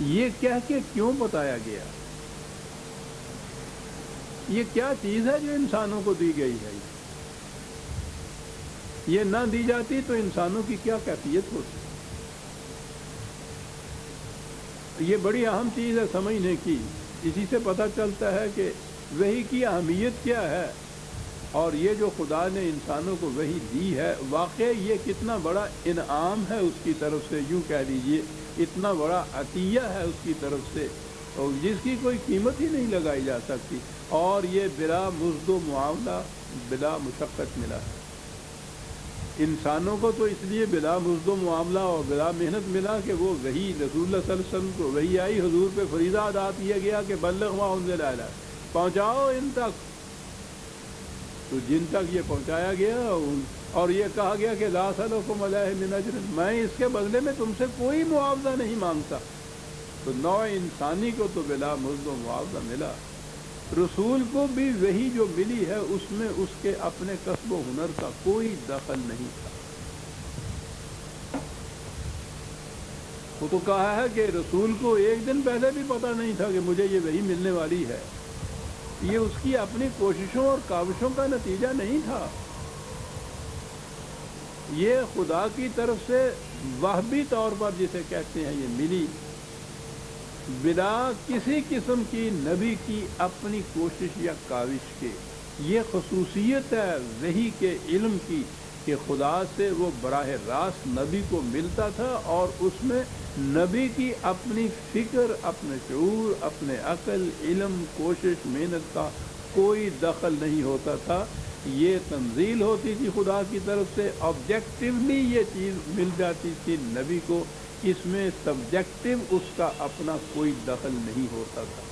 یہ کہہ کے کیوں بتایا گیا؟ یہ کیا چیز ہے جو انسانوں کو دی گئی ہے؟ یہ نہ دی جاتی تو انسانوں کی کیا کیفیت ہوتی؟ یہ بڑی اہم چیز ہے سمجھنے کی۔ اسی سے پتہ چلتا ہے کہ وحی کی اہمیت کیا ہے، اور یہ جو خدا نے انسانوں کو وحی دی ہے، واقعی یہ کتنا بڑا انعام ہے اس کی طرف سے، یوں کہہ لیجئے اتنا بڑا عطیہ ہے اس کی طرف سے، اور جس کی کوئی قیمت ہی نہیں لگائی جا سکتی، اور یہ بلا مزد و معاوضہ بلا مشقت ملا ہے۔ انسانوں کو تو اس لیے بلا مزد و معاملہ اور بلا محنت ملا کہ وہ وحی رسول اللہ صلی اللہ علیہ وسلم کو وحی آئی، حضور پہ فریضہ ادا کیا گیا کہ بلغ ما انزل الیک، پہنچاؤ ان تک، تو جن تک یہ پہنچایا گیا، اور یہ کہا گیا کہ لا اسألکم علیہ من اجر، میں اس کے بدلے میں تم سے کوئی معاوضہ نہیں مانگتا۔ تو نوع انسانی کو تو بلا مزد و معاوضہ ملا، رسول کو بھی وہی جو ملی ہے اس میں اس کے اپنے کسب و ہنر کا کوئی دخل نہیں تھا۔ وہ تو کہا ہے کہ رسول کو ایک دن پہلے بھی پتہ نہیں تھا کہ مجھے یہ وحی ملنے والی ہے، یہ اس کی اپنی کوششوں اور کاوشوں کا نتیجہ نہیں تھا، یہ خدا کی طرف سے وہبی طور پر جسے کہتے ہیں یہ ملی، بلا کسی قسم کی نبی کی اپنی کوشش یا کاوش کے۔ یہ خصوصیت ہے وحی کے علم کی کہ خدا سے وہ براہ راست نبی کو ملتا تھا، اور اس میں نبی کی اپنی فکر، اپنے شعور، اپنے عقل، علم، کوشش، محنت کا کوئی دخل نہیں ہوتا تھا۔ یہ تنزیل ہوتی تھی خدا کی طرف سے، آبجیکٹیولی یہ چیز مل جاتی تھی نبی کو، اس میں سبجیکٹو اس کا اپنا کوئی دخل نہیں ہوتا تھا۔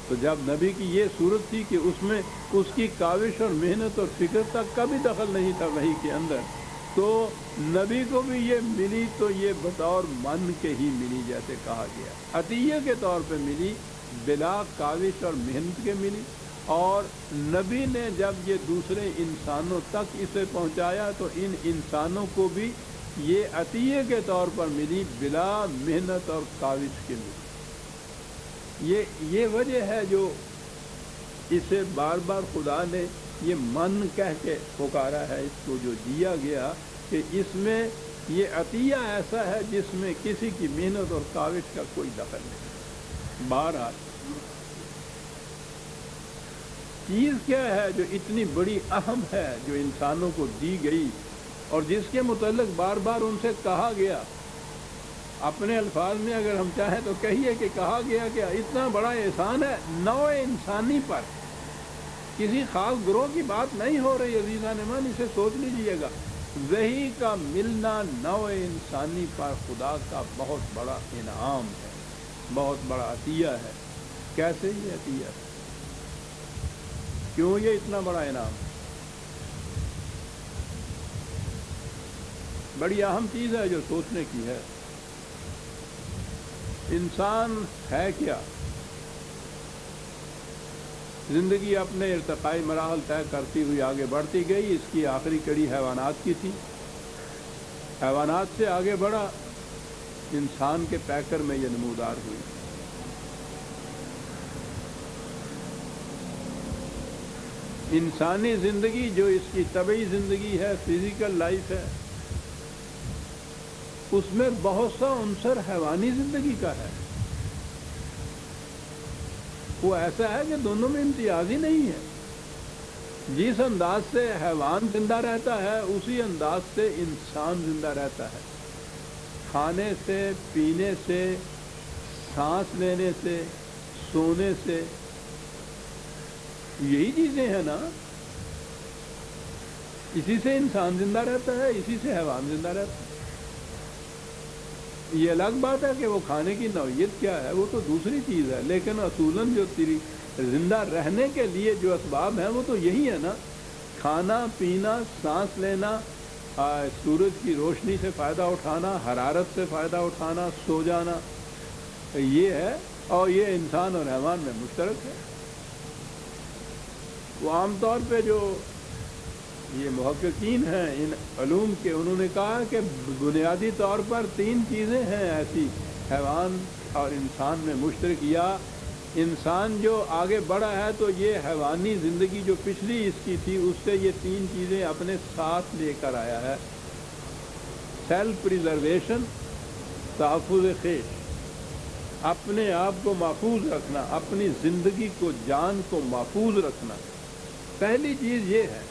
تو جب نبی کی یہ صورت تھی کہ اس میں اس کی کاوش اور محنت اور فکر تک کا بھی دخل نہیں تھا وحی کے اندر، تو نبی کو بھی یہ ملی تو یہ بطور من کے ہی ملی، جیسے کہا گیا عطیہ کے طور پہ ملی، بلا کاوش اور محنت کے ملی۔ اور نبی نے جب یہ دوسرے انسانوں تک اسے پہنچایا تو ان انسانوں کو بھی یہ عطیہ کے طور پر ملی، بلا محنت اور کاوش کے ملی۔ یہ وجہ ہے جو اسے بار بار خدا نے یہ من کہہ کے پکارا ہے، اس کو جو دیا گیا کہ اس میں یہ عطیہ ایسا ہے جس میں کسی کی محنت اور کاوش کا کوئی دخل نہیں۔ بہرحال چیز کیا ہے جو اتنی بڑی اہم ہے جو انسانوں کو دی گئی، اور جس کے متعلق بار بار ان سے کہا گیا، اپنے الفاظ میں اگر ہم چاہیں تو کہیے کہ کہا گیا کہ اتنا بڑا احسان ہے نوع انسانی پر، کسی خاص گروہ کی بات نہیں ہو رہی عزیزان ایمان، اسے سوچ لیجئے گا، وحی کا ملنا نوع انسانی پر خدا کا بہت بڑا انعام ہے، بہت بڑا عطیہ ہے۔ کیسے یہ عطیہ ہے؟ کیوں یہ اتنا بڑا انعام؟ بڑی اہم چیز ہے جو سوچنے کی ہے۔ انسان ہے کیا؟ زندگی اپنے ارتقائی مراحل طے کرتی ہوئی آگے بڑھتی گئی، اس کی آخری کڑی حیوانات کی تھی، حیوانات سے آگے بڑھا، انسان کے پیکر میں یہ نمودار ہوئی۔ انسانی زندگی جو اس کی طبعی زندگی ہے، فزیکل لائف ہے، اس میں بہت سا عنصر حیوانی زندگی کا ہے، وہ ایسا ہے کہ دونوں میں امتیاز ہی نہیں ہے۔ جس انداز سے حیوان زندہ رہتا ہے اسی انداز سے انسان زندہ رہتا ہے، کھانے سے، پینے سے، سانس لینے سے، سونے سے، یہی چیزیں ہیں نا، اسی سے انسان زندہ رہتا ہے، اسی سے حیوان زندہ رہتا ہے۔ یہ الگ بات ہے کہ وہ کھانے کی نوعیت کیا ہے، وہ تو دوسری چیز ہے، لیکن اصولاً جو تیری زندہ رہنے کے لیے جو اسباب ہیں وہ تو یہی ہے نا، کھانا، پینا، سانس لینا، سورج کی روشنی سے فائدہ اٹھانا، حرارت سے فائدہ اٹھانا، سو جانا، یہ ہے، اور یہ انسان اور حیوان میں مشترک ہے۔ وہ عام طور پہ جو یہ محققین ہیں ان علوم کے، انہوں نے کہا کہ بنیادی طور پر 3 چیزیں ہیں ایسی حیوان اور انسان میں مشترک، یا انسان جو آگے بڑھا ہے تو یہ حیوانی زندگی جو پچھلی اس کی تھی اس سے یہ 3 چیزیں اپنے ساتھ لے کر آیا ہے: سیلف پریزرویشن، تحفظ خیش، اپنے آپ کو محفوظ رکھنا، اپنی زندگی کو، جان کو محفوظ رکھنا۔ پہلی چیز یہ ہے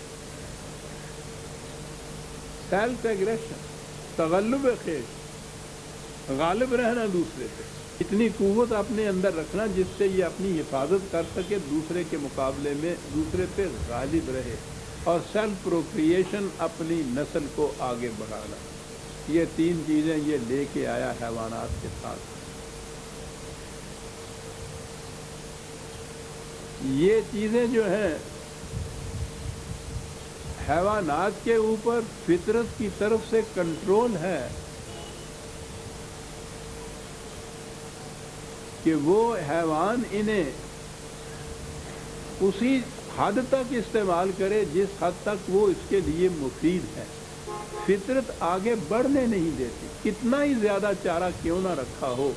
سیلف ایگریشن، تغلب خیش، غالب رہنا دوسرے پہ، اتنی قوت اپنے اندر رکھنا جس سے یہ اپنی حفاظت کر سکے، دوسرے کے مقابلے میں دوسرے پہ غالب رہے، اور سیلف پروکریشن، اپنی نسل کو آگے بڑھانا۔ یہ 3 چیزیں یہ لے کے آیا حیوانات کے ساتھ۔ یہ چیزیں جو ہیں حیوانات کے اوپر فطرت کی طرف سے کنٹرول ہے کہ وہ حیوان انہیں اسی حد تک استعمال کرے جس حد تک وہ اس کے لیے مفید ہے۔ فطرت آگے بڑھنے نہیں دیتی، کتنا ہی زیادہ چارہ کیوں نہ رکھا ہو،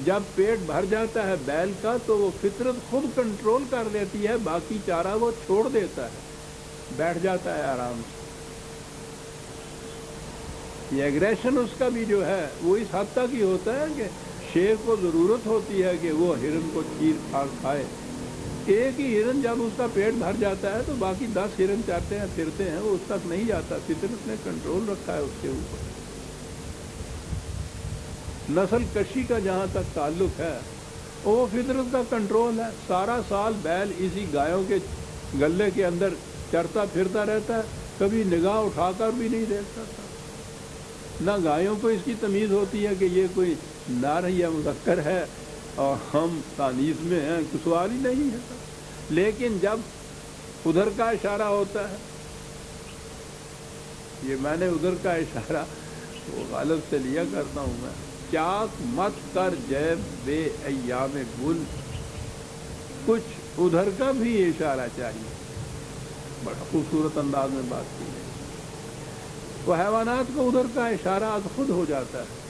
جب پیٹ بھر جاتا ہے بیل کا تو وہ فطرت خود کنٹرول کر لیتی ہے، باقی چارہ وہ چھوڑ دیتا ہے، بیٹھ جاتا ہے آرام سے۔ یہ ایگریشن اس کا بھی جو ہے وہ اس حد تک ہی ہوتا ہے کہ شیر کو ضرورت ہوتی ہے کہ وہ ہرن کو چیر پھاڑ کھائے۔ ایک ہی ہرن جب اس کا پیٹ بھر جاتا ہے تو باقی 10 ہرن چارتے ہیں پھرتے ہیں، وہ اس تک نہیں جاتا، فطرت نے کنٹرول رکھا ہے اس کے اوپر۔ نسل کشی کا جہاں تک تعلق ہے وہ فطرت کا کنٹرول ہے۔ سارا سال بیل اسی گایوں کے گلے کے اندر چرتا پھرتا رہتا ہے، کبھی نگاہ اٹھا کر بھی نہیں دیکھتا تھا۔ نہ گایوں کو اس کی تمیز ہوتی ہے کہ یہ کوئی نر یا مذکر ہے اور ہم تانیث میں ہیں، کوئی سوال ہی نہیں ہے۔ لیکن جب ادھر کا اشارہ ہوتا ہے، یہ میں نے ادھر کا اشارہ وہ غالب سے لیا کرتا ہوں میں، چاک مت کر جیب بے ایام گل، کچھ ادھر کا بھی اشارہ چاہیے۔ بڑا خوبصورت انداز میں بات کی ہے۔ وہ حیوانات کو ادھر کا اشارہ از خود ہو جاتا ہے،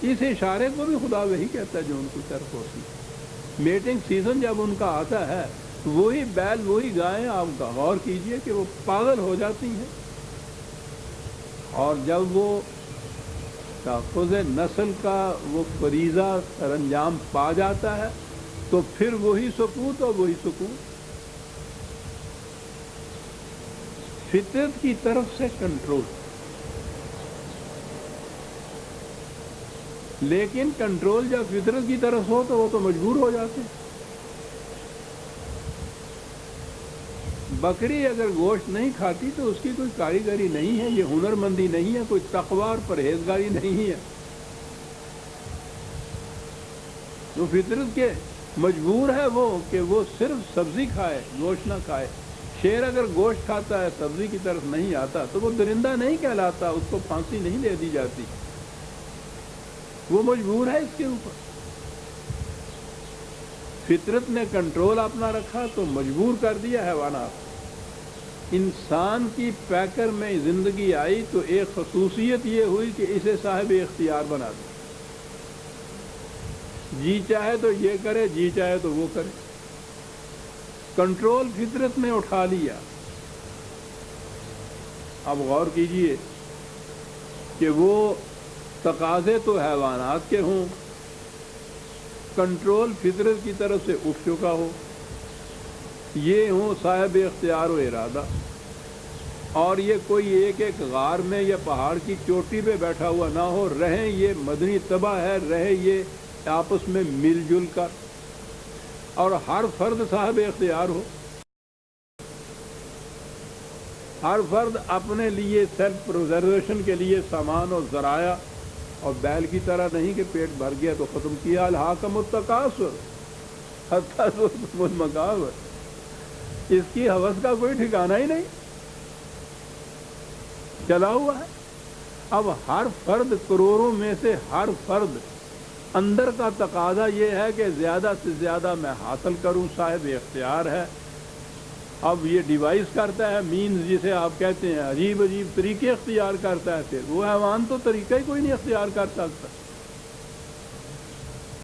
اس اشارے کو بھی خدا وہی کہتا ہے جو ان کو طرف ہوتی ہے۔ میٹنگ سیزن جب ان کا آتا ہے، وہی بیل وہی گائیں، آپ غور کیجئے کہ وہ پاگل ہو جاتی ہیں، اور جب وہ تحفظ نسل کا وہ فریضہ سر انجام پا جاتا ہے تو پھر وہی سکوت اور وہی سکون، فطرت کی طرف سے کنٹرول۔ لیکن کنٹرول جب فطرت کی طرف ہو تو وہ تو مجبور ہو جاتے ہیں۔ بکری اگر گوشت نہیں کھاتی تو اس کی کوئی کاریگری نہیں ہے، یہ ہنر مندی نہیں ہے، کوئی تقوی اور پرہیزگاری نہیں ہے، وہ فطرت کے مجبور ہے وہ کہ وہ صرف سبزی کھائے، گوشت نہ کھائے۔ شیر اگر گوشت کھاتا ہے سبزی کی طرف نہیں آتا تو وہ درندہ نہیں کہلاتا، اس کو پھانسی نہیں دے دی جاتی، وہ مجبور ہے اس کے اوپر۔ فطرت نے کنٹرول اپنا رکھا تو مجبور کر دیا حیوانات۔ انسان کی پیکر میں زندگی آئی تو ایک خصوصیت یہ ہوئی کہ اسے صاحب اختیار بنا دیا، جی چاہے تو یہ کرے، جی چاہے تو وہ کرے، کنٹرول فطرت نے اٹھا لیا۔ اب غور کیجئے کہ وہ تقاضے تو حیوانات کے ہوں، کنٹرول فطرت کی طرف سے اٹھ چکا ہو، یہ ہوں صاحب اختیار و ارادہ، اور یہ کوئی ایک ایک غار میں یا پہاڑ کی چوٹی پہ بیٹھا ہوا نہ ہو، رہیں یہ مدنی طبع ہے، رہے یہ آپس میں مل جل کر، اور ہر فرد صاحب اختیار ہو، ہر فرد اپنے لیے سیلف پریزرویشن کے لیے سامان اور ذرائع، اور بیل کی طرح نہیں کہ پیٹ بھر گیا تو ختم کیا، الہاکم التکاثر حتی زرتم المقابر، اس کی ہوس کا کوئی ٹھکانہ ہی نہیں، چلا ہوا ہے۔ اب ہر فرد، کروڑوں میں سے ہر فرد اندر کا تقاضا یہ ہے کہ زیادہ سے زیادہ میں حاصل کروں، صاحب اختیار ہے، اب یہ ڈیوائس کرتا ہے، مینز جسے آپ کہتے ہیں، عجیب عجیب طریقے اختیار کرتا ہے، پھر وہ حیوان تو طریقہ ہی کوئی نہیں اختیار کر سکتا۔